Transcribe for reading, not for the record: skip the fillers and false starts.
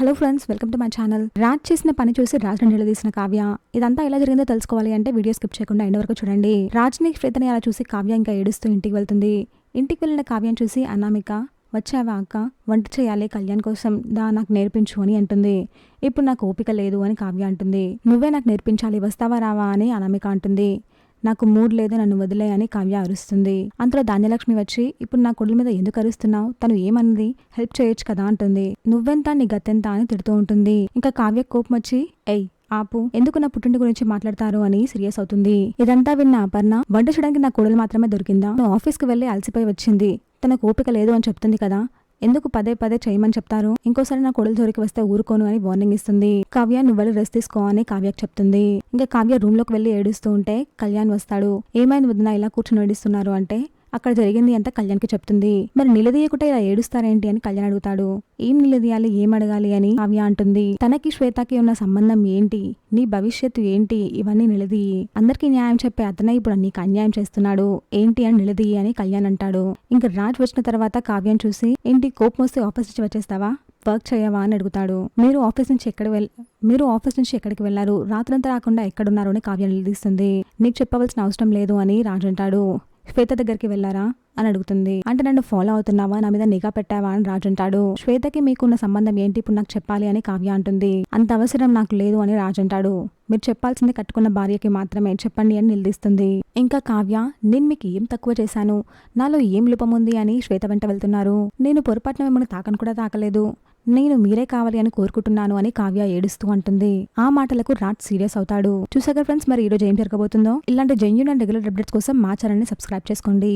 Hello friends, welcome to my channel. Raj చేసిన పని చూసి రాజ్ని నిలదీసిన కావ్య. ఇదంతా ఎలా జరిగిందో తెలుసుకోవాలి అంటే వీడియో స్కిప్ చేయకుండా ఎండ్ వరకు చూడండి. రాజ్ని శ్వేతని అలా చూసి కావ్య ఇంకా ఏడుస్తూ ఇంటికి వెళ్తుంది. ఇంటికి వెళ్ళిన కావ్యం చూసి అనామిక, వచ్చావా అక్క, వంట చేయాలి కళ్యాణ్ కోసం, దా నాకు నేర్పించు అని అంటుంది. ఇప్పుడు నాకు ఓపిక లేదు అని కావ్య అంటుంది. నువ్వే నాకు నేర్పించాలి, వస్తావా రావా అని అనామిక అంటుంది. నాకు మూడ్ లేదు, నన్ను వదిలే అని కావ్య అరుస్తుంది. అంతలో ధాన్యలక్ష్మి వచ్చి, ఇప్పుడు నా కొడుల మీద ఎందుకు అరుస్తున్నావు, తను ఏమన్నది, హెల్ప్ చేయొచ్చు కదా అంటుంది. నువ్వెంత నీ గతెంత అని తిడుతూ ఉంటుంది. ఇంకా కావ్య కోపం వచ్చి, ఎయ్ ఆపు, ఎందుకు నా పుట్టింటి గురించి మాట్లాడతారు అని సీరియస్ అవుతుంది. ఇదంతా విన్న అపర్ణ, వంట చేయడానికి నా కోడలు మాత్రమే దొరికిందా, నువ్వు ఆఫీస్కి వెళ్లి అలసిపోయి వచ్చింది, తనకు ఓపిక లేదు అని చెప్తుంది కదా, ఎందుకు పదే పదే చేయమని చెప్తారు, ఇంకోసారి నా కొడులు జోరికి వస్తే ఊరుకోను అని వార్నింగ్ ఇస్తుంది. కావ్య నువ్వు వెళ్ళి రెస్ట్ తీసుకో అని కావ్యకు చెప్తుంది. ఇంకా కావ్య రూమ్ లోకి వెళ్లి ఏడుస్తూ ఉంటే కళ్యాణ్ వస్తాడు. ఏమైంది వదిన ఇలా కూర్చొని ఏడుస్తున్నారు అంటే అక్కడ జరిగింది అంతా కళ్యాణ్కి చెప్తుంది. మరి నిలదీయకుండా ఇలా ఏడుస్తారేంటి అని కళ్యాణ్ అడుగుతాడు. ఏం నిలదీయాలి, ఏం అడగాలి అని కావ్య అంటుంది. తనకి శ్వేతకి ఉన్న సంబంధం ఏంటి, నీ భవిష్యత్తు ఏంటి, ఇవన్నీ నిలదీయి, అందరికీ న్యాయం చెప్పే అతనే ఇప్పుడు నీకు అన్యాయం చేస్తున్నాడు, ఏంటి అని నిలదీయి అని కళ్యాణ్ అంటాడు. ఇంకా రాజ్ వచ్చిన తర్వాత కావ్యం చూసి, ఏంటి కోపం వస్తే ఆఫీస్ నుంచి వచ్చేస్తావా, వర్క్ చేయవా అని అడుగుతాడు. మీరు ఆఫీస్ నుంచి ఎక్కడికి వెళ్లారు, రాత్రంతా రాకుండా ఎక్కడున్నారు అని కావ్య నిలదీస్తుంది. నీకు చెప్పవలసిన అవసరం లేదు అని రాజ్ అంటాడు. శ్వేత దగ్గరికి వెళ్లారా అని అడుగుతుంది. అంటే నన్ను ఫాలో అవుతున్నావా, నా మీద నిఘా పెట్టావా అని రాజ్ అంటాడు. శ్వేతకి మీకున్న సంబంధం ఏంటి ఇప్పుడు నాకు చెప్పాలి అని కావ్య అంటుంది. అంత అవసరం నాకు లేదు అని రాజ్ అంటాడు. మీరు చెప్పాల్సింది కట్టుకున్న భార్యకి మాత్రమే చెప్పండి అని నిలదీస్తుంది. ఇంకా కావ్య, నేను మీకు ఏం తక్కువ చేశాను, నాలో ఏం లోపం ఉంది అని శ్వేత వెంట వెళ్తున్నారు. నేను పొరపాటున మిమ్మల్ని తాకను కూడా తాకలేదు, నేను మీరే కావాలి అని కోరుకుంటున్నాను అని కావ్య ఏడుస్తూ అంటుంది. ఆ మాటలకు రాజ్ సీరియస్ అవుతాడు. చూసాక ఫ్రెండ్స్, మరి ఈ రోజు ఏం జరగబోతుందో. ఇలాంటి జెన్యూన్ అండ్ రెగ్యులర్ అప్డేట్స్ కోసం మా ఛానల్ ని సబ్స్క్రైబ్ చేసుకోండి.